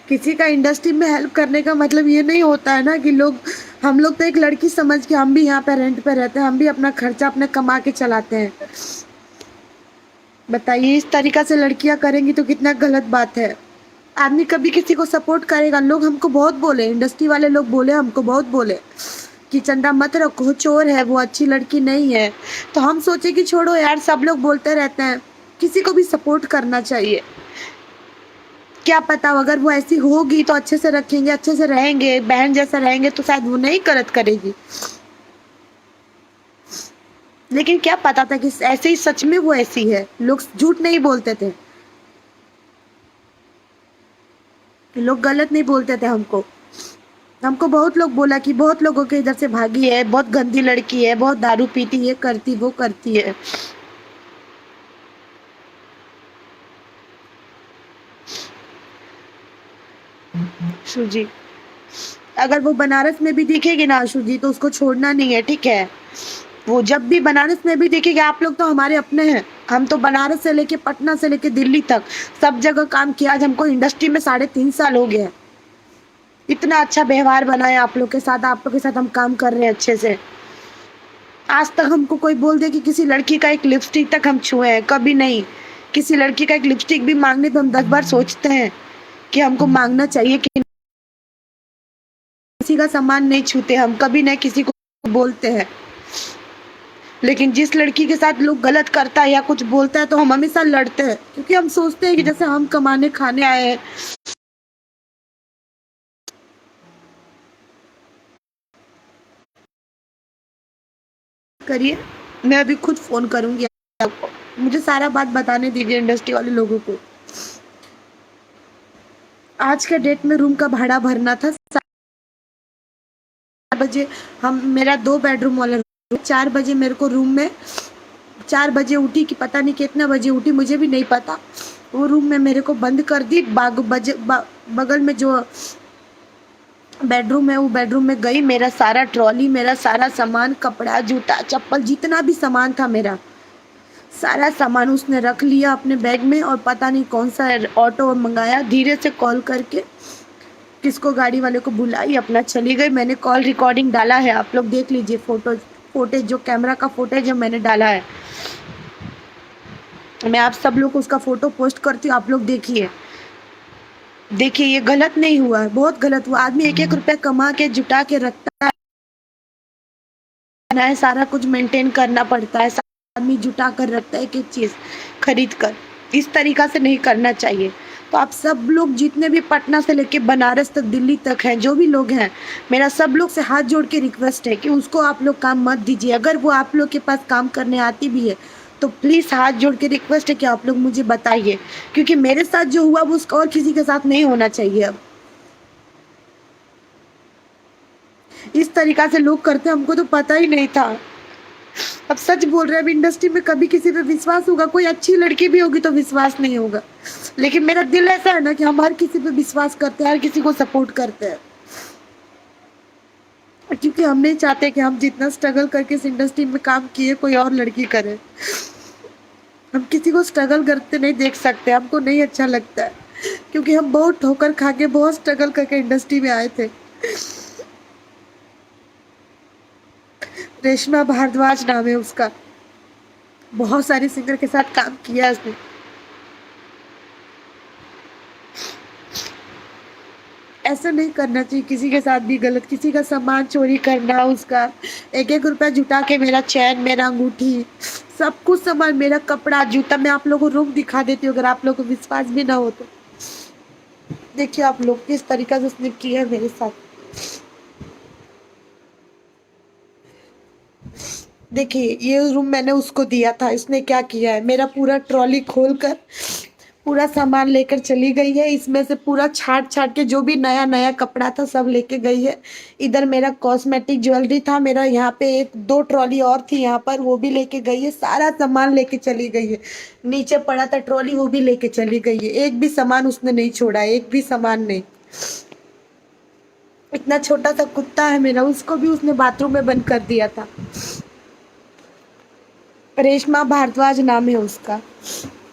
किसी का इंडस्ट्री में हेल्प करने का मतलब ये नहीं होता है ना कि लोग, हम लोग तो एक लड़की समझ के हम भी यहाँ पे रेंट पे रहते हैं, हम भी अपना खर्चा अपने कमा के चलाते हैं। बताइए, इस तरीका से लड़कियां करेंगी तो कितना गलत बात है। आदमी कभी किसी को सपोर्ट करेगा। लोग हमको बहुत बोले, इंडस्ट्री वाले लोग बोले, हमको बहुत बोले कि चंदा मत रखो, चोर है वो, अच्छी लड़की नहीं है। तो हम सोचे कि छोड़ो यार, सब लोग बोलते रहते हैं, किसी को भी सपोर्ट करना चाहिए। क्या पता अगर वो ऐसी होगी तो अच्छे से रखेंगे, अच्छे से रहेंगे, बहन जैसा रहेंगे तो शायद वो नहीं गलत करेगी। लेकिन क्या पता था कि ऐसे ही सच में वो ऐसी है, लोग झूठ नहीं बोलते थे, लोग गलत नहीं बोलते थे हमको। हमको बहुत लोग बोला कि बहुत लोगों के इधर से भागी है, बहुत गंदी लड़की है, बहुत दारू पीती, ये करती वो करती है। आशु जी, अगर वो बनारस में भी दिखेगी ना आशु जी, तो उसको छोड़ना नहीं है, ठीक है? वो जब भी बनारस में भी दिखेगी, आप लोग तो हमारे अपने हैं। हम तो बनारस से लेके पटना से लेके दिल्ली तक सब जगह काम किया। आज हमको इंडस्ट्री में 3.5 साल हो गए हैं। इतना अच्छा व्यवहार बनाया आप लोग के साथ, आप लोग के साथ हम काम कर रहे हैं अच्छे से। आज तक हमको कोई बोल दे कि किसी लड़की का एक लिपस्टिक तक हम छुए हैं, कभी नहीं। किसी लड़की का एक लिपस्टिक भी मांगने पे हम 10 बार सोचते हैं कि हमको मांगना चाहिए कि नहीं। किसी का सामान नहीं छूते हम, कभी नहीं किसी को बोलते हैं। लेकिन जिस लड़की के साथ लोग गलत करता है या कुछ बोलता है तो हम हमेशा लड़ते हैं, क्योंकि हम सोचते हैं कि जैसे हम कमाने खाने आए हैं। करिए, मैं अभी खुद फोन करूंगी आपको। मुझे सारा बात बताने दीजिए इंडस्ट्री वाले लोगों को। आज के डेट में रूम का भाड़ा भरना था 4 बजे। हम, मेरा 2 बेडरूम वाला रूम, 4 बजे मेरे को रूम में, 4 बजे उठी कि पता नहीं कितना बजे उठी, मुझे भी नहीं पता। वो रूम में मेरे को बंद कर दी। बगल में जो बेडरूम है, वो बेडरूम में गई, मेरा सारा ट्रॉली, मेरा सारा सामान, कपड़ा, जूता, चप्पल, जितना भी सामान था मेरा सारा सामान उसने रख लिया अपने बैग में। और पता नहीं कौन सा ऑटो मंगाया, धीरे से कॉल करके किसको, गाड़ी वाले को बुलाई, अपना चली गई। मैंने कॉल रिकॉर्डिंग डाला है, आप लोग देख लीजिए। फोटेज जो कैमरा का फोटेज है मैंने डाला है। मैं आप सब लोग को उसका फोटो पोस्ट करती हूँ, आप लोग देखिए। देखिए, ये गलत नहीं हुआ है, बहुत गलत हुआ। आदमी 1-1 रुपया कमा के जुटा के रखता है, सारा कुछ मेंटेन करना पड़ता है, आदमी जुटा कर रखता है एक एक चीज खरीद कर। इस तरीका से नहीं करना चाहिए। तो आप सब लोग जितने भी पटना से लेके बनारस तक, दिल्ली तक हैं, जो भी लोग हैं, मेरा सब लोग से हाथ जोड़ के रिक्वेस्ट है कि उसको आप लोग काम मत दीजिए। अगर वो आप लोग के पास काम करने आती भी है तो प्लीज हाथ जोड़ के रिक्वेस्ट है कि आप लोग मुझे बताइए, क्योंकि मेरे साथ जो हुआ वो उसका और किसी के साथ नहीं होना चाहिए। अब इस तरीका से लोग करते, हमको तो पता ही नहीं था। अब सच बोल रहे हैं, अब इंडस्ट्री में कभी किसी पे विश्वास होगा? कोई अच्छी लड़की भी होगी तो विश्वास नहीं होगा। लेकिन मेरा दिल ऐसा है ना कि हम हर किसी पे विश्वास करते हैं, हर किसी को सपोर्ट करते हैं, क्योंकि हम नहीं चाहते कि हम जितना स्ट्रगल करके इस इंडस्ट्री में काम किए कोई और लड़की करे। हम किसी को स्ट्रगल करते नहीं देख सकते, हमको नहीं अच्छा लगता है, क्योंकि हम बहुत ठोकर खा के, बहुत स्ट्रगल करके इंडस्ट्री में आए थे। रेशमा भारद्वाज नाम है उसका, बहुत सारे सिंगर के साथ काम किया उसने। ऐसा नहीं करना चाहिए किसी के साथ भी गलत, किसी का सामान चोरी करना, उसका 1-1 रुपया जुटा के, मेरा चैन, मेरा अंगूठी, सब कुछ सामान, मेरा कपड़ा, जूता। मैं आप लोगों को रूम दिखा देती हूँ अगर आप लोगों को विश्वास भी ना हो तो। देखिए आप लोग किस तरीका से उसने किया है मेरे साथ। देखिए, ये रूम मैंने उसको दिया था, इसने क्या किया है, मेरा पूरा ट्रॉली खोल कर पूरा सामान लेकर चली गई है। इसमें से पूरा छाट छाट के जो भी नया नया कपड़ा था सब लेके गई है। इधर मेरा कॉस्मेटिक ज्वेलरी था, मेरा यहाँ पे 1-2 ट्रॉली और थी यहाँ पर, वो भी लेके गई है। सारा सामान लेके चली गई है। नीचे पड़ा था ट्रॉली, वो भी लेके चली गई है। एक भी सामान उसने नहीं छोड़ा, एक भी सामान नहीं। इतना छोटा सा कुत्ता है मेरा, उसको भी उसने बाथरूम में बंद कर दिया था। रेशमा भारद्वाज नाम है उसका।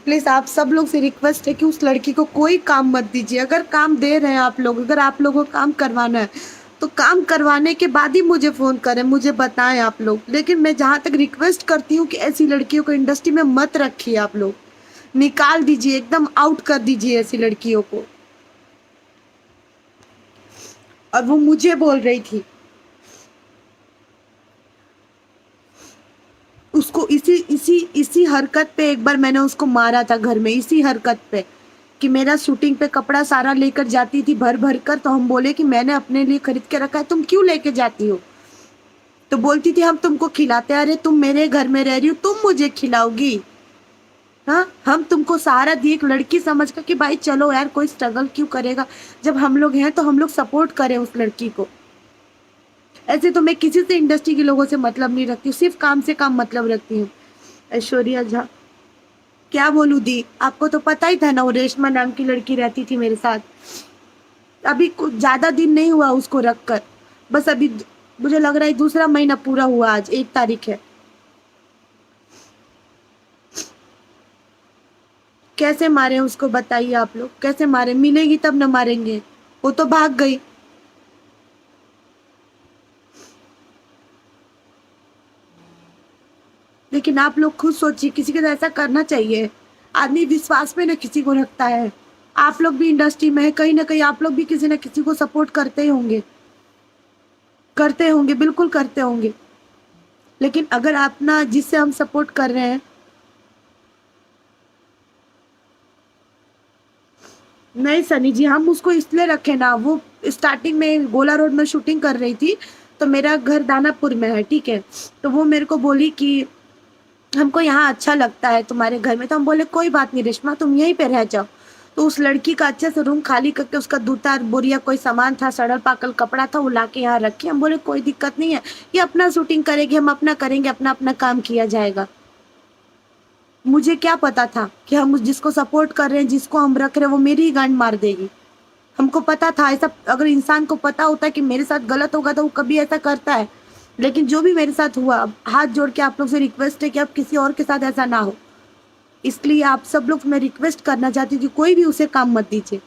प्लीज आप सब लोग से रिक्वेस्ट है कि उस लड़की को कोई काम मत दीजिए। अगर काम दे रहे हैं आप लोग, अगर आप लोगों को काम करवाना है तो काम करवाने के बाद ही मुझे फोन करें, मुझे बताएं आप लोग। लेकिन मैं जहां तक रिक्वेस्ट करती हूँ कि ऐसी लड़कियों को इंडस्ट्री में मत रखिए, आप लोग निकाल दीजिए, एकदम आउट कर दीजिए ऐसी लड़कियों को। और वो मुझे बोल रही थी, उसको इसी इसी इसी हरकत पे एक बार मैंने उसको मारा था घर में, इसी हरकत पे कि मेरा शूटिंग पे कपड़ा सारा लेकर जाती थी भर भर कर। तो हम बोले कि मैंने अपने लिए खरीद के रखा है, तुम क्यों लेके जाती हो? तो बोलती थी हम तुमको खिलाते। अरे तुम मेरे घर में रह रही हो, तुम मुझे खिलाओगी? हाँ, हम तुमको सहारा दिए एक लड़की समझ कर कि भाई चलो यार, कोई स्ट्रगल क्यों करेगा, जब हम लोग हैं तो हम लोग सपोर्ट करें उस लड़की को। ऐसे तो मैं किसी से इंडस्ट्री के लोगों से मतलब नहीं रखती हूँ, सिर्फ काम से काम मतलब रखती हूँ। ऐश्वर्या झा, क्या बोलूं दी, आपको तो पता ही था ना, वो रेशमा नाम की लड़की रहती थी मेरे साथ। अभी कुछ ज्यादा दिन नहीं हुआ उसको रख कर, बस अभी मुझे लग रहा है दूसरा महीना पूरा हुआ, आज 1 तारीख है। कैसे मारे उसको बताइए आप लोग, कैसे मारे? मिलेगी तब न मारेंगे, वो तो भाग गई। लेकिन आप लोग खुद सोचिए, किसी के साथ ऐसा करना चाहिए? आदमी विश्वास में न किसी को रखता है। आप लोग भी इंडस्ट्री में है, कहीं ना कहीं आप लोग भी किसी न किसी को सपोर्ट करते ही होंगे, करते होंगे, बिल्कुल करते होंगे। लेकिन अगर आप ना, जिससे हम सपोर्ट कर रहे हैं, नहीं सनी जी, हम उसको इसलिए रखे ना, वो स्टार्टिंग में गोला रोड में शूटिंग कर रही थी, तो मेरा घर दानापुर में है, ठीक है। तो वो मेरे को बोली कि हमको यहाँ अच्छा लगता है तुम्हारे घर में। तो हम बोले कोई बात नहीं रेशमा, तुम यहीं पे रह जाओ। तो उस लड़की का अच्छे से रूम खाली करके, उसका 2 बोरिया कोई सामान था, सड़ल पाकल कपड़ा था, वो लाके यहाँ रखी। हम बोले कोई दिक्कत नहीं है, ये अपना शूटिंग करेगी, हम अपना करेंगे, अपना अपना काम किया जाएगा। मुझे क्या पता था कि हम जिसको सपोर्ट कर रहे हैं, जिसको हम रख रहे हैं, वो मेरी ही गांड मार देगी। हमको पता था ऐसा, अगर इंसान को पता होता है कि मेरे साथ गलत होगा तो वो कभी ऐसा करता है। लेकिन जो भी मेरे साथ हुआ, हाथ जोड़ के आप लोग से रिक्वेस्ट है कि अब किसी और के साथ ऐसा ना हो। इसलिए आप सब लोग, मैं रिक्वेस्ट करना चाहती हूँ कि कोई भी उसे काम मत दीजिए।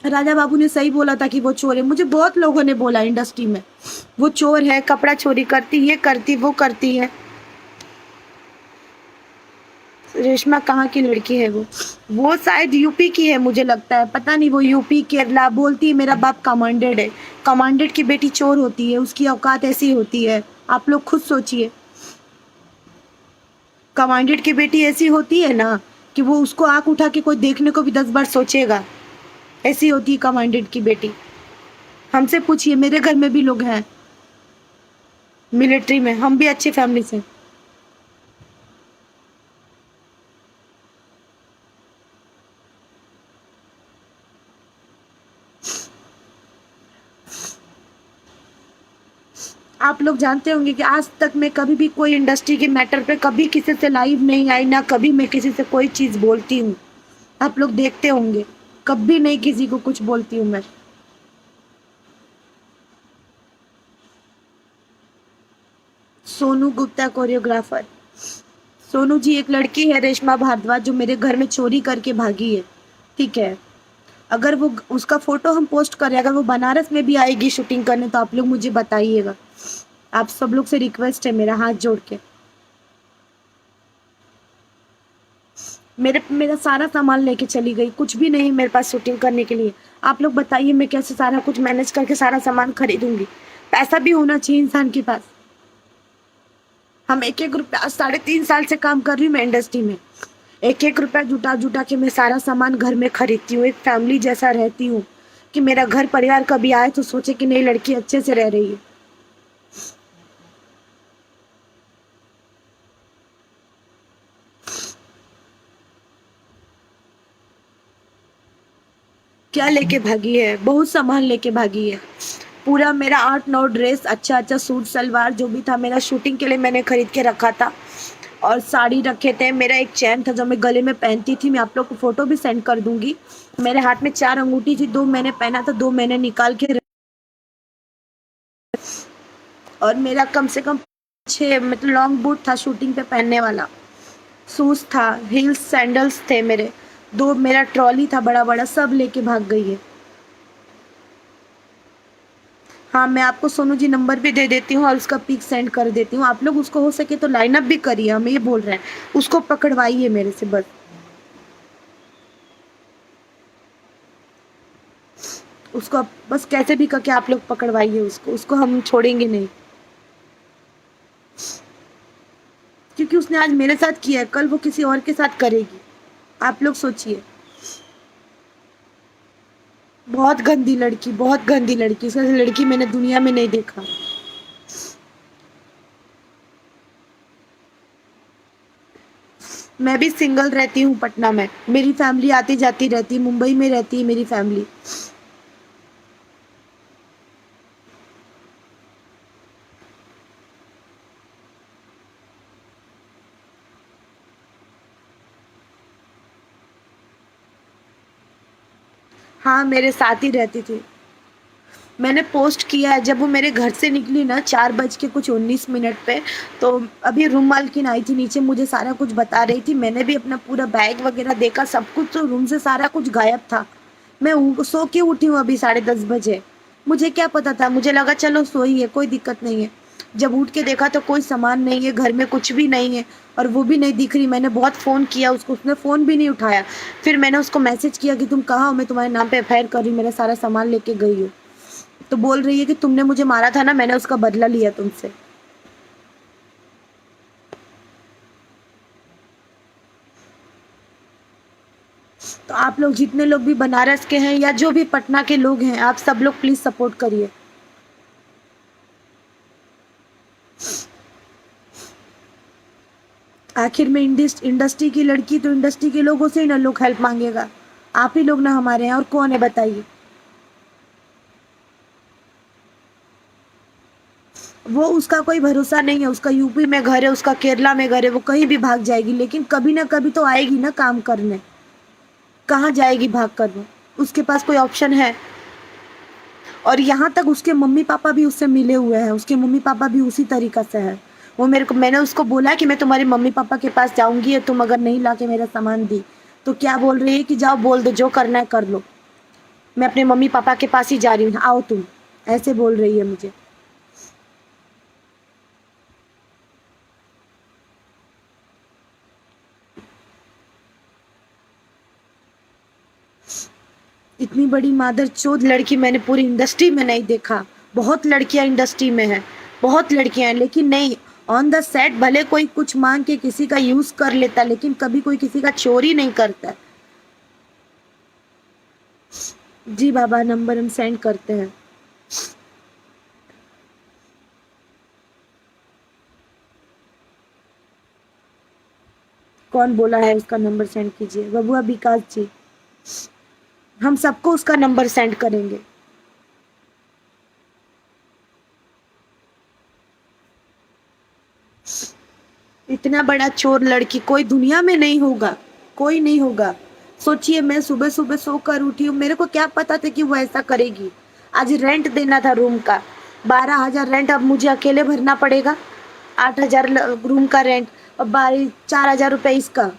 राजा बाबू ने सही बोला था कि वो चोर है, मुझे बहुत लोगों ने बोला इंडस्ट्री में, वो चोर है, कपड़ा चोरी करती, ये करती, वो करती है। रेशमा कहाँ की लड़की है वो शायद यूपी की है, मुझे लगता है, पता नहीं, वो यूपी केरला बोलती है मेरा बाप कमांडेड है। कमांडेड की बेटी चोर होती है, उसकी औकात ऐसी होती है, आप लोग खुद सोचिए। कमांडेड की बेटी ऐसी होती है ना कि वो, उसको आंख उठा के कोई देखने को भी 10 बार सोचेगा, ऐसी होती है कमांडेड की बेटी। हमसे पूछिए, मेरे घर में भी लोग हैं मिलिट्री में, हम भी अच्छी फैमिली से। आप लोग जानते होंगे कि आज तक मैं कभी भी कोई इंडस्ट्री के मैटर पे कभी किसी से लाइव नहीं आई, ना कभी मैं किसी से कोई चीज बोलती हूँ। आप लोग देखते होंगे, कभी नहीं किसी को कुछ बोलती हूँ मैं। सोनू गुप्ता कोरियोग्राफर, सोनू जी एक लड़की है रेशमा भारद्वाज, जो मेरे घर में चोरी करके भागी है, ठीक है। अगर वो, उसका फोटो हम पोस्ट करें, अगर वो बनारस में भी आएगी शूटिंग करने, तो आप लोग मुझे बताइएगा। आप सब लोग से रिक्वेस्ट है मेरा, हाथ जोड़ के। मेरा सारा सामान लेके चली गई, कुछ भी नहीं मेरे पास शूटिंग करने के लिए। आप लोग बताइए मैं कैसे सारा कुछ मैनेज करके सारा सामान खरीदूंगी? पैसा भी होना चाहिए इंसान के पास। हम एक एक रुपया, 3.5 साल से काम कर रही हूँ मैं इंडस्ट्री में, एक एक रुपया जुटा जुटा के मैं सारा सामान घर में खरीदती हूँ, एक फैमिली जैसा रहती हूँ, कि मेरा घर परिवार कभी आए तो सोचे कि नई लड़की अच्छे से रह रही है। क्या लेके भागी है? बहुत सामान लेके भागी है। पूरा मेरा 8-9 ड्रेस, अच्छा अच्छा सूट सलवार जो भी था मेरा शूटिंग के लिए मैंने खरीद के रखा था, और साड़ी रखे थे। मेरा एक चैन था जो मैं गले में पहनती थी, मैं आप लोग को फोटो भी सेंड कर दूंगी। मेरे हाथ में 4 अंगूठी थी, 2 मैंने पहना था, 2 मैंने निकाल के और मेरा कम से कम 6 मतलब लॉन्ग बूट था शूटिंग पे पहनने वाला, शूज़ था, हील्स सैंडल्स थे मेरे, 2 मेरा ट्रॉली था बड़ा-बड़ा, सब लेके भाग गई है। हाँ, मैं आपको सोनू जी नंबर भी दे देती हूँ और उसका पिक सेंड कर देती हूँ। आप लोग उसको हो सके तो लाइन अप भी करिए, हम ये बोल रहे हैं। उसको पकड़वाइए मेरे से बस। उसको आप बस कैसे भी करके आप लोग पकड़वाइए उसको, उसको हम छोड़ेंगे नहीं। क्योंकि उसने आज मेरे साथ किया है, कल वो किसी और के साथ करेगी। आप लोग सोचिए। बहुत गंदी लड़की, बहुत गंदी लड़की। उससे लड़की मैंने दुनिया में नहीं देखा। मैं भी सिंगल रहती हूँ पटना में। मेरी फैमिली आती जाती रहती है, मुंबई में रहती है मेरी फैमिली। हाँ, मेरे साथ ही रहती थी। मैंने पोस्ट किया है, जब वो मेरे घर से निकली ना 4 बज के कुछ 19 मिनट पे, तो अभी रूम मालकिन आई थी नीचे, मुझे सारा कुछ बता रही थी। मैंने भी अपना पूरा बैग वगैरह देखा, सब कुछ, तो रूम से सारा कुछ गायब था। मैं सो के उठी हूँ अभी 10:30 बजे। मुझे क्या पता था, मुझे लगा चलो सोई है, कोई दिक्कत नहीं है। जब उठ के देखा तो कोई सामान नहीं है, घर में कुछ भी नहीं है और वो भी नहीं दिख रही। मैंने बहुत फ़ोन किया उसको, उसने फ़ोन भी नहीं उठाया। फिर मैंने उसको मैसेज किया कि तुम कहाँ हो, मैं तुम्हारे नाम पे एफआईआर कर रही हूँ, मेरा सारा सामान लेके गई हो। तो बोल रही है कि तुमने मुझे मारा था ना, मैंने उसका बदला लिया तुमसे। तो आप लोग जितने लोग भी बनारस के हैं या जो भी पटना के लोग हैं, आप सब लोग प्लीज सपोर्ट करिए। आखिर में इंडस्ट्री की लड़की, तो इंडस्ट्री के लोगों से ही ना लोग हेल्प मांगेगा। आप ही लोग ना हमारे हैं, और कौन है बताइए। वो उसका कोई भरोसा नहीं है, उसका यूपी में घर है, उसका केरला में घर है, वो कहीं भी भाग जाएगी, लेकिन कभी ना कभी तो आएगी ना काम करने। कहाँ जाएगी भाग कर वो? उसके पास कोई ऑप्शन है? और यहाँ तक उसके मम्मी पापा भी उससे मिले हुए हैं, उसके मम्मी पापा भी उसी तरीका से है। वो मेरे को, मैंने उसको बोला कि मैं तुम्हारे मम्मी पापा के पास जाऊंगी और तुम अगर नहीं ला के मेरा सामान दी तो क्या बोल रही है कि जाओ बोल दो, जो करना है कर लो, मैं अपने मम्मी पापा के पास ही जा रही हूँ, आओ तुम, ऐसे बोल रही है मुझे। इतनी बड़ी मादरचोद लड़की मैंने पूरी इंडस्ट्री में नहीं देखा। बहुत लड़कियां इंडस्ट्री में हैं, बहुत लड़कियां हैं, लेकिन नहीं, ऑन द सेट भले कोई कुछ मांग के किसी का यूज कर लेता, लेकिन कभी कोई किसी का चोरी नहीं करता। जी बाबा, नंबर हम सेंड करते हैं। कौन बोला है उसका नंबर सेंड कीजिए? बबुआ विकास जी, हम सबको उसका नंबर सेंड करेंगे। इतना बड़ा चोर लड़की कोई दुनिया में नहीं होगा, कोई नहीं होगा। सोचिए, मैं सुबह सुबह सोकर उठी हूँ, मेरे को क्या पता था कि वो ऐसा करेगी। आज रेंट देना था रूम का, 12,000 रेंट अब मुझे अकेले भरना पड़ेगा। 8,000 रूम का रेंट और 4,000 रुपये इसका।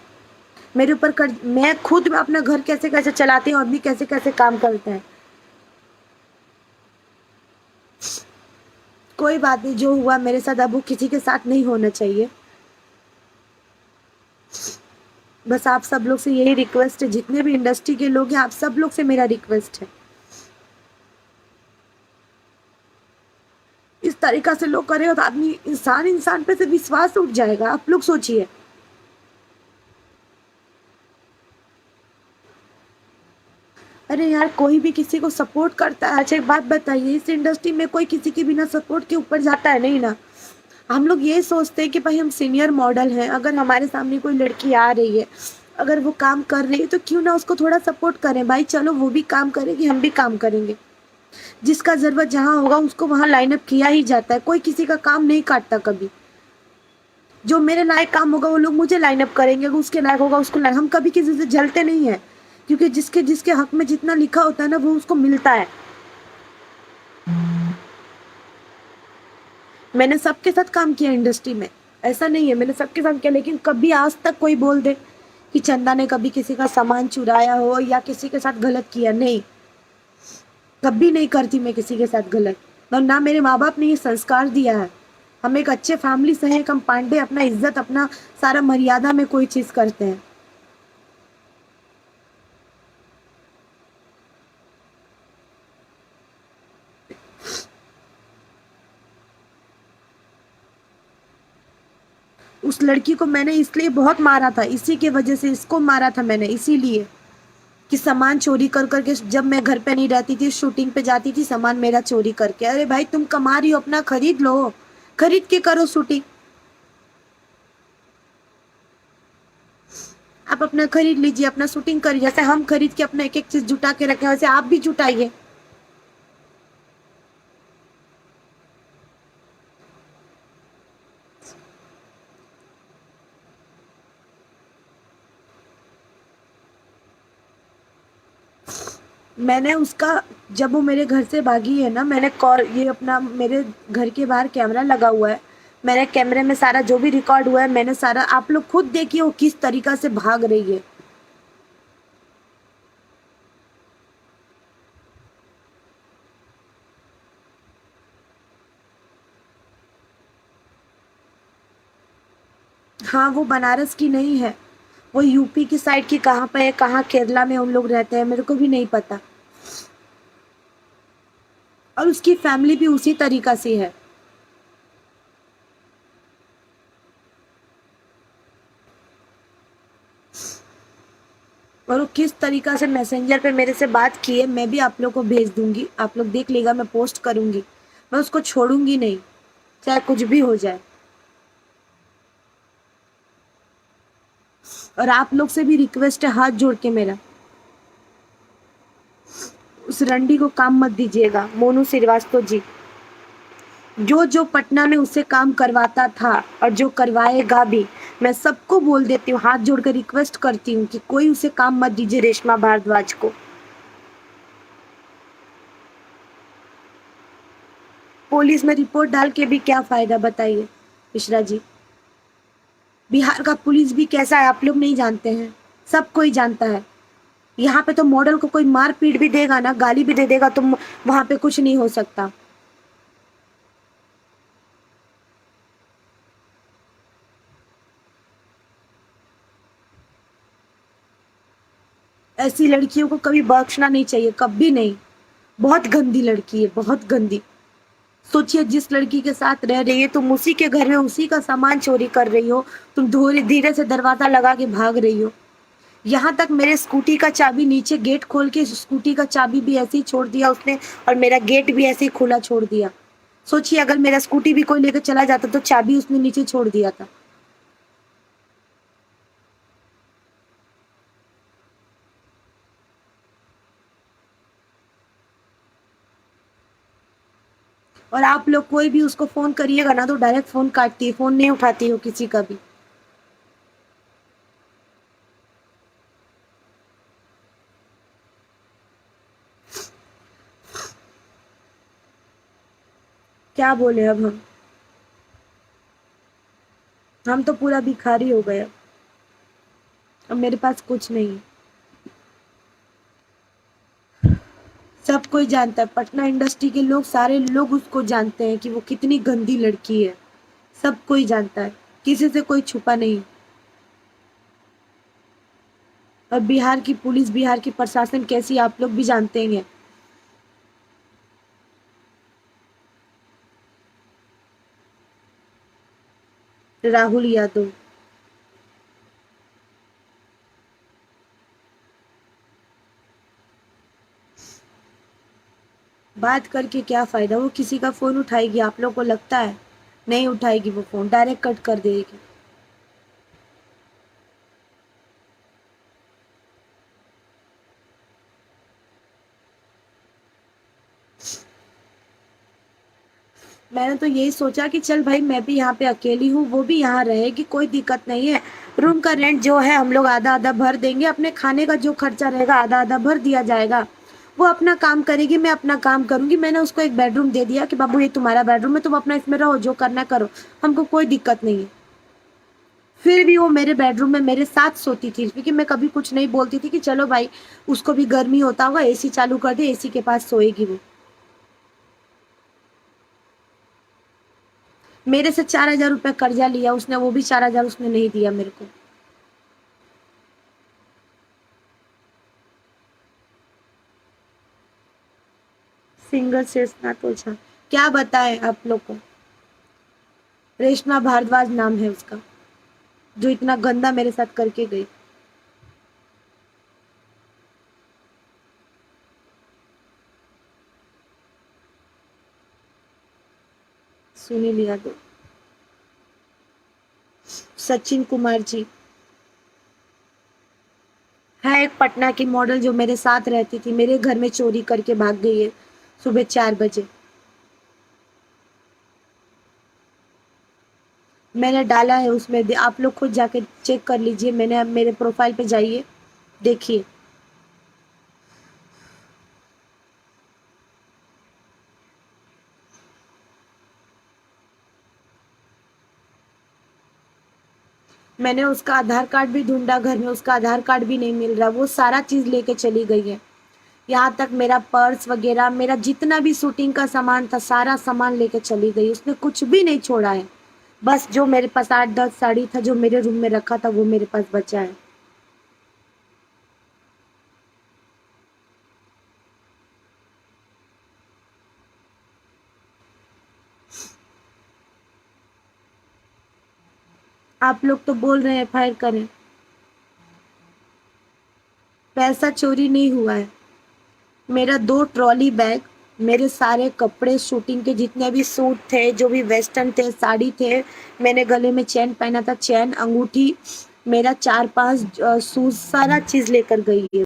मेरे ऊपर कर्ज, मैं खुद में अपना घर कैसे कैसे चलाती हूँ, आदमी कैसे कैसे काम करते हैं। कोई बात नहीं, जो हुआ मेरे साथ अब वो किसी के साथ नहीं होना चाहिए। बस आप सब लोग से यही रिक्वेस्ट है, जितने भी इंडस्ट्री के लोग हैं, आप सब लोग से मेरा रिक्वेस्ट है, इस तरीका से लोग करे तो आदमी, इंसान इंसान पे से विश्वास उठ जाएगा। आप लोग सोचिए। अरे यार, कोई भी किसी को सपोर्ट करता है? अच्छा एक बात बताइए, इस इंडस्ट्री में कोई किसी के बिना सपोर्ट के ऊपर जाता है? नहीं ना। हम लोग ये सोचते हैं कि भाई हम सीनियर मॉडल हैं, अगर हमारे सामने कोई लड़की आ रही है, अगर वो काम कर रही है, तो क्यों ना उसको थोड़ा सपोर्ट करें। भाई चलो, वो भी काम करेगी, हम भी काम करेंगे। जिसका जरूरत जहाँ होगा उसको वहाँ लाइन अप किया ही जाता है, कोई किसी का काम नहीं काटता कभी। जो मेरे लायक काम होगा वो लोग मुझे लाइन अप करेंगे, अगर उसके लायक होगा उसको लाइन। हम कभी किसी से जलते नहीं है, क्योंकि जिसके जिसके हक में जितना लिखा होता है ना, वो उसको मिलता है। मैंने सबके साथ काम किया इंडस्ट्री में, ऐसा नहीं है, मैंने सबके साथ किया, लेकिन कभी आज तक कोई बोल दे कि चंदा ने कभी किसी का सामान चुराया हो या किसी के साथ गलत किया, नहीं, कभी नहीं करती मैं किसी के साथ गलत। और ना मेरे माँ बाप ने ये संस्कार दिया है। हम एक अच्छे फैमिली से हैं, हम पांडे, अपना इज्जत, अपना सारा मर्यादा में कोई चीज करते हैं। उस लड़की को मैंने इसलिए बहुत मारा था, इसी की वजह से इसको मारा था मैंने, इसीलिए कि सामान चोरी कर करके, जब मैं घर पे नहीं रहती थी, शूटिंग पे जाती थी, सामान मेरा चोरी करके। अरे भाई तुम कमा रही हो, अपना खरीद लो, खरीद के करो शूटिंग। आप अपना खरीद लीजिए, अपना शूटिंग करिए, जैसे हम खरीद के अपना एक एक चीज जुटा के रखे वैसे आप भी जुटाइए। मैंने उसका, जब वो मेरे घर से भागी है ना, मैंने कॉल, ये अपना मेरे घर के बाहर कैमरा लगा हुआ है, मैंने कैमरे में सारा जो भी रिकॉर्ड हुआ है मैंने सारा, आप लोग खुद देखिए वो किस तरीका से भाग रही है। हाँ वो बनारस की नहीं है, वो यूपी की साइड की, कहाँ पे है, कहाँ केरला में उन लोग रहते हैं, मेरे को भी नहीं पता। और उसकी फैमिली भी उसी तरीका से है। और वो किस तरीका से मैसेंजर पे मेरे से बात की है, मैं भी आप लोग को भेज दूंगी, आप लोग देख लेगा, मैं पोस्ट करूंगी। मैं उसको छोड़ूंगी नहीं, चाहे कुछ भी हो जाए। और आप लोग से भी रिक्वेस्ट है, हाथ जोड़ के मेरा, उस रंडी को काम मत दीजिएगा, मोनू श्रीवास्तव जी। जो जो पटना में उससे काम करवाता था और जो करवाएगा भी, मैं सबको बोल देती हूँ, हाथ जोड़कर रिक्वेस्ट करती हूँ कि कोई उसे काम मत दीजिए, रेशमा भारद्वाज को। पुलिस में रिपोर्ट डाल के भी क्या फायदा, बताइए मिश्रा जी। बिहार का पुलिस भी कैसा है आप लोग नहीं जानते हैं, सब कोई जानता है। यहाँ पे तो मॉडल को कोई मार पीट भी देगा ना, गाली भी दे देगा, तो वहां पे कुछ नहीं हो सकता। ऐसी लड़कियों को कभी बख्शना नहीं चाहिए, कभी नहीं। बहुत गंदी लड़की है, बहुत गंदी। सोचिए जिस लड़की के साथ रह रही है, तुम उसी के घर में उसी का सामान चोरी कर रही हो, तुम धीरे धीरे से दरवाजा लगा के भाग रही हो। यहाँ तक मेरे स्कूटी का चाबी नीचे, गेट खोल के स्कूटी का चाबी भी ऐसे ही छोड़ दिया उसने, और मेरा गेट भी ऐसे ही खुला छोड़ दिया। सोचिए अगर मेरा स्कूटी भी कोई लेकर चला जाता तो चाबी उसने नीचे छोड़ दिया था। और आप लोग कोई भी उसको फोन करिएगा ना तो डायरेक्ट फोन काटती है, फोन नहीं उठाती हो किसी का भी। क्या बोले अब हम तो पूरा भिखारी हो गए, अब मेरे पास कुछ नहीं है। सब कोई जानता है, पटना इंडस्ट्री के लोग, सारे लोग उसको जानते हैं कि वो कितनी गंदी लड़की है। सब कोई जानता है, किसी से कोई छुपा नहीं। और बिहार की पुलिस, बिहार की प्रशासन कैसी आप लोग भी जानते हैं। राहुल यादव, बात करके क्या फायदा, वो किसी का फोन उठाएगी आप लोग को लगता है? नहीं उठाएगी, वो फोन डायरेक्ट कट कर देगी। मैंने तो यही सोचा कि चल भाई मैं भी यहाँ पे अकेली हूँ, वो भी यहाँ रहेगी, कोई दिक्कत नहीं है। रूम का रेंट जो है हम लोग आधा आधा भर देंगे, अपने खाने का जो खर्चा रहेगा आधा आधा भर दिया जाएगा। वो अपना काम करेगी, मैं अपना काम करूंगी। मैंने उसको एक बेडरूम दे दिया कि बाबू ये तुम्हारा बेडरूम है, तुम अपना इसमें रहो, जो करना करो, हमको कोई दिक्कत नहीं है। फिर भी वो मेरे बेडरूम में मेरे साथ सोती थी, क्योंकि मैं कभी कुछ नहीं बोलती थी कि चलो भाई उसको भी गर्मी होता होगा, एसी चालू कर दे, एसी के पास सोएगी वो। मेरे से 4,000 रुपये कर्जा लिया उसने, वो भी 4,000 उसने नहीं दिया मेरे को। सिंगर शेषनाथ ओझा, क्या बताएं आप लोग को। रेशमा भारद्वाज नाम है उसका, जो इतना गंदा मेरे साथ करके गई। सुनील यादव, सचिन कुमार जी, है एक पटना की मॉडल जो मेरे साथ रहती थी, मेरे घर में चोरी करके भाग गई है सुबह 4 बजे। मैंने डाला है उसमें, आप लोग खुद जाके चेक कर लीजिए, मैंने मेरे प्रोफाइल पे जाइए, देखिए। मैंने उसका आधार कार्ड भी ढूंढा घर में, उसका आधार कार्ड भी नहीं मिल रहा, वो सारा चीज लेके चली गई है। यहाँ तक मेरा पर्स वगैरह, मेरा जितना भी शूटिंग का सामान था, सारा सामान लेके चली गई, उसने कुछ भी नहीं छोड़ा है। बस जो मेरे पास 8-10 साड़ी था जो मेरे रूम में रखा था, वो मेरे पास बचा है। आप लोग तो बोल रहे हैं एफआईआर करें, पैसा चोरी नहीं हुआ है। मेरा 2 ट्रॉली बैग, मेरे सारे कपड़े, शूटिंग के जितने भी सूट थे, जो भी वेस्टर्न थे, साड़ी थे, मैंने गले में चेन पहना था, चेन, अंगूठी, मेरा 4-5 शूज, सारा चीज लेकर गई है।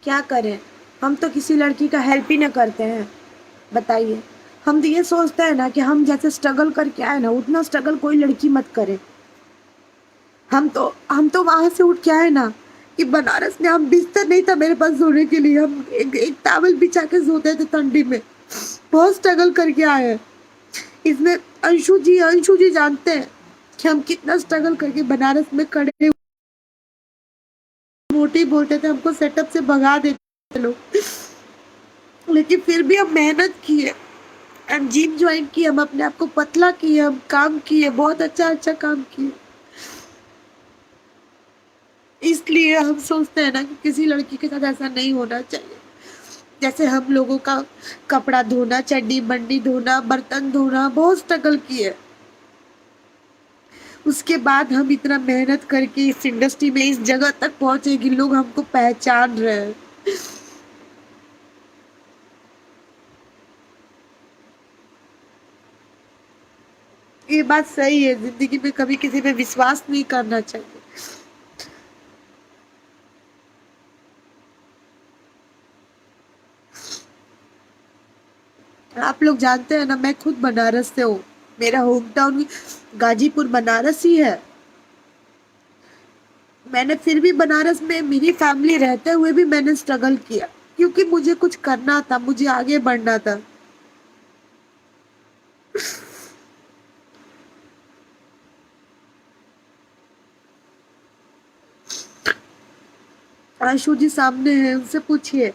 क्या करें, हम तो किसी लड़की का हेल्प ही ना करते हैं, बताइए। हम तो ये सोचते हैं ना कि हम जैसे स्ट्रगल करके आए ना, उतना स्ट्रगल कोई लड़की मत करे। हम तो वहां से उठ के आए ना, कि बनारस में हम बिस्तर नहीं था मेरे पास सोने के लिए, हम एक टॉवल बिछा के सोते थे ठंडी में। बहुत स्ट्रगल करके आए हैं। इसमें अंशु जी जानते हैं कि हम कितना स्ट्रगल करके बनारस में खड़े। मोटी बोलते थे, हमको सेटअप से भगा देते लोग, लेकिन फिर भी हम मेहनत किए, हम जिम ज्वाइन किए, हम अपने आप को पतला किए, हम काम किए, बहुत अच्छा अच्छा काम किए। इसलिए हम सोचते हैं ना कि किसी लड़की के साथ ऐसा नहीं होना चाहिए। जैसे हम लोगों का कपड़ा धोना, चड्डी बंडी धोना, बर्तन धोना, बहुत स्ट्रगल किए। उसके बाद हम इतना मेहनत करके इस इंडस्ट्री में इस जगह तक पहुंचे कि लोग हमको पहचान रहे हैं। ये बात सही है, जिंदगी में कभी किसी पे विश्वास नहीं करना चाहिए। आप लोग जानते हैं ना, मैं खुद बनारस से हूँ, मेरा होम टाउन भी गाजीपुर बनारस ही है। मैंने फिर भी बनारस में मेरी फैमिली रहते हुए भी मैंने स्ट्रगल किया, क्योंकि मुझे कुछ करना था, मुझे आगे बढ़ना था। आशु जी सामने हैं, उनसे पूछिए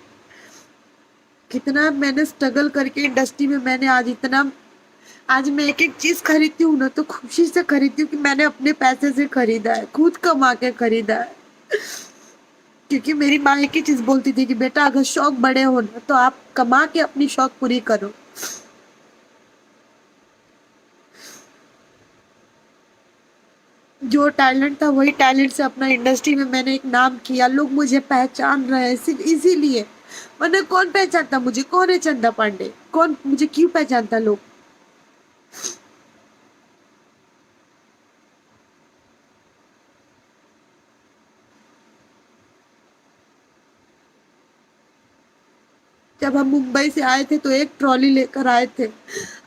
कितना मैंने स्ट्रगल करके इंडस्ट्री में, मैंने आज इतना, आज मैं एक एक चीज खरीदती हूँ ना तो खुशी से खरीदती हूँ कि मैंने अपने पैसे से खरीदा है, खुद कमा के खरीदा है। क्योंकि मेरी माँ एक ही चीज बोलती थी कि बेटा अगर शौक बड़े हो ना तो आप कमा के अपनी शौक पूरी करो। जो टैलेंट था वही टैलेंट से अपना इंडस्ट्री में मैंने एक नाम किया, लोग मुझे पहचान रहे हैं सिर्फ इसीलिए। वरना कौन पहचानता मुझे, कौन है चंदा पांडे, कौन मुझे क्यों पहचानता लोग। जब हम मुंबई से आए थे तो एक ट्रॉली लेकर आए थे।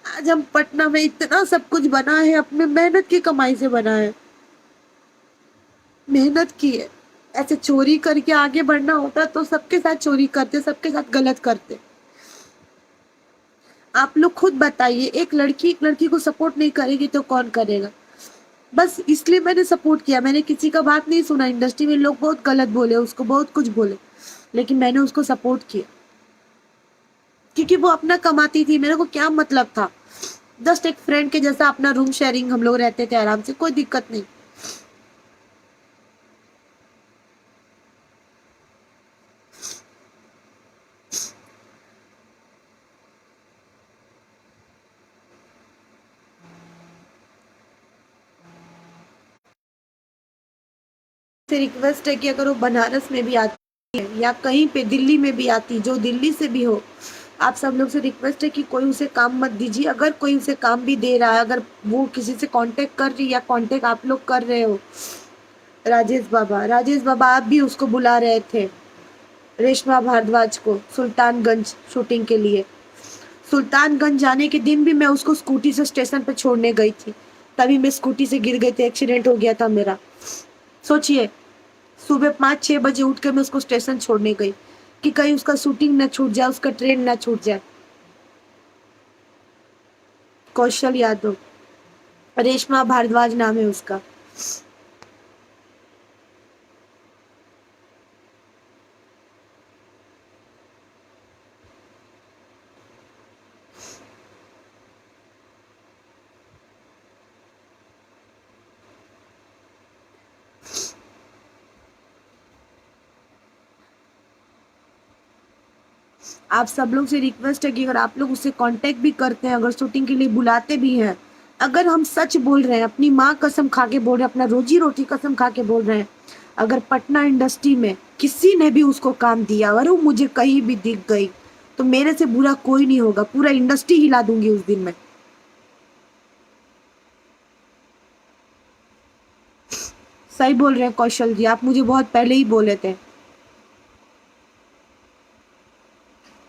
आज हम पटना में इतना सब कुछ बना है, अपने मेहनत की कमाई से बना है, मेहनत की है। ऐसे चोरी करके आगे बढ़ना होता तो सबके साथ चोरी करते, सबके साथ गलत करते। आप लोग खुद बताइए, एक लड़की को सपोर्ट नहीं करेगी तो कौन करेगा? बस इसलिए मैंने सपोर्ट किया, मैंने किसी का बात नहीं सुना। इंडस्ट्री में लोग बहुत गलत बोले उसको, बहुत कुछ बोले, लेकिन मैंने उसको सपोर्ट किया क्योंकि वो अपना कमाती थी, मेरे को क्या मतलब था। जस्ट एक फ्रेंड के जैसा अपना रूम शेयरिंग हम लोग रहते थे आराम से, कोई दिक्कत नहीं। से रिक्वेस्ट है कि अगर वो बनारस में भी आती है या कहीं पे दिल्ली में भी आती, जो दिल्ली से भी हो, आप सब लोग से रिक्वेस्ट है कि कोई उसे काम मत दीजिए। अगर कोई उसे काम भी दे रहा है, अगर वो किसी से कांटेक्ट कर रही है या कांटेक्ट आप लोग कर रहे हो, राजेश बाबा आप भी उसको बुला रहे थे, रेशमा भारद्वाज को, सुल्तानगंज शूटिंग के लिए। सुल्तानगंज जाने के दिन भी मैं उसको स्कूटी से स्टेशन पे छोड़ने गई थी, तभी मैं स्कूटी से गिर गई थी, एक्सीडेंट हो गया था मेरा। सोचिए, सुबह 5-6 बजे उठ कर मैं उसको स्टेशन छोड़ने गई कि कहीं उसका शूटिंग ना छूट जाए, उसका ट्रेन ना छूट जाए। कौशल यादव, रेशमा भारद्वाज नाम है उसका। आप सब लोग से रिक्वेस्ट है कि अगर आप लोग उससे कांटेक्ट भी करते हैं, अगर शूटिंग के लिए बुलाते भी हैं, अगर हम सच बोल रहे हैं, अपनी माँ कसम खा के बोल रहे हैं, अपना रोजी रोटी कसम खा के बोल रहे हैं, अगर पटना इंडस्ट्री में किसी ने भी उसको काम दिया, अगर वो मुझे कहीं भी दिख गई, तो मेरे से बुरा कोई नहीं होगा, पूरा इंडस्ट्री हिला दूंगी उस दिन मैं। सही बोल रहे हैं कौशल जी, आप मुझे बहुत पहले ही बोले थे।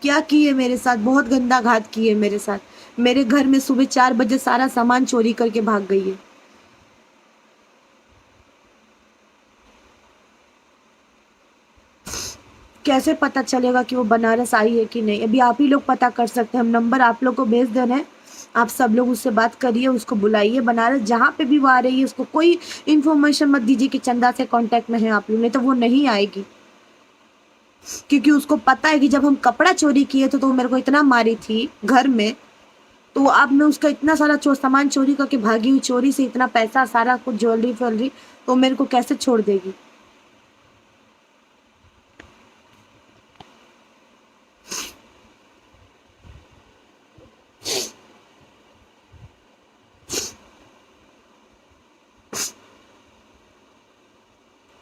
क्या किए मेरे साथ, बहुत गंदा घात किए मेरे साथ। मेरे घर में सुबह 4 बजे सारा सामान चोरी करके भाग गई है। कैसे पता चलेगा कि वो बनारस आई है कि नहीं? अभी आप ही लोग पता कर सकते हैं, हम नंबर आप लोग को भेज दे रहे हैं, आप सब लोग उससे बात करिए, उसको बुलाइए बनारस, जहाँ पे भी वो आ रही है उसको कोई इन्फॉर्मेशन मत दीजिए कि चंदा से कांटेक्ट में है आप लोग, नहीं तो वो नहीं आएगी। क्योंकि उसको पता है कि जब हम कपड़ा चोरी किए थे तो वो मेरे को इतना मारी थी घर में, तो अब मैं उसका इतना सारा सामान चोरी करके भागी हुई, चोरी से इतना पैसा, सारा कुछ ज्वेलरी फ्वेलरी, तो मेरे को कैसे छोड़ देगी?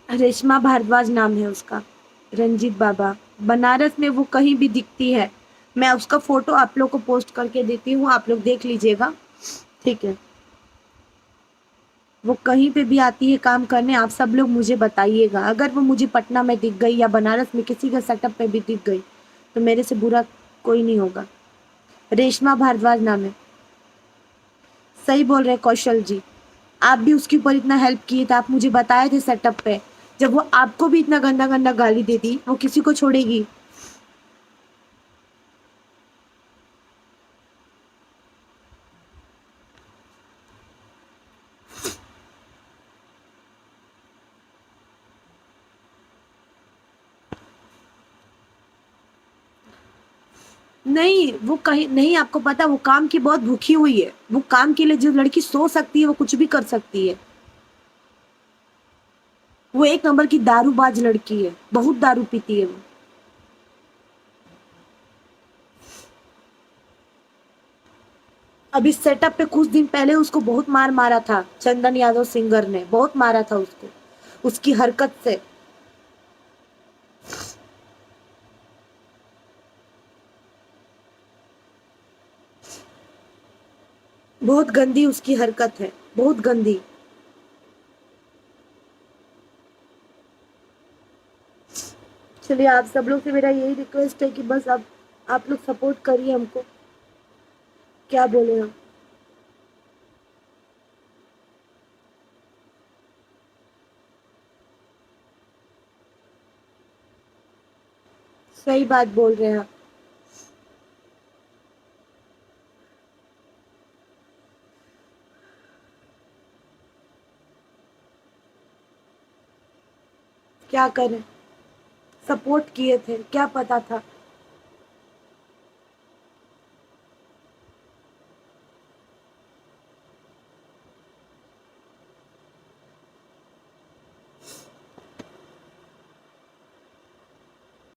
रेशमा भारद्वाज नाम है उसका, रंजीत बाबा। बनारस में वो कहीं भी दिखती है, मैं उसका फोटो आप लोग को पोस्ट करके देती हूँ, आप लोग देख लीजिएगा, ठीक है? वो कहीं पे भी आती है काम करने, आप सब लोग मुझे बताइएगा। अगर वो मुझे पटना में दिख गई या बनारस में किसी के सेटअप पे भी दिख गई, तो मेरे से बुरा कोई नहीं होगा। रेशमा भारद्वाज नाम है। सही बोल रहे कौशल जी, आप भी उसके ऊपर इतना हेल्प किए थे, आप मुझे बताए थे सेटअप पे, जब वो आपको भी इतना गंदा गंदा गाली देती, वो किसी को छोड़ेगी? नहीं, वो कहीं नहीं, आपको पता वो काम की बहुत भूखी हुई है, वो काम के लिए जो लड़की सो सकती है वो कुछ भी कर सकती है। वो एक नंबर की दारूबाज लड़की है, बहुत दारू पीती है वो। अभी सेटअप पे कुछ दिन पहले उसको बहुत मार मारा था, चंदन यादव सिंगर ने बहुत मारा था उसको, उसकी हरकत से। बहुत गंदी उसकी हरकत है, बहुत गंदी। चलिए, आप सब लोग से मेरा यही रिक्वेस्ट है कि बस अब आप लोग सपोर्ट करिए हमको, क्या बोले हम। सही बात बोल रहे हैं आप। क्या करें, सपोर्ट किए थे, क्या पता था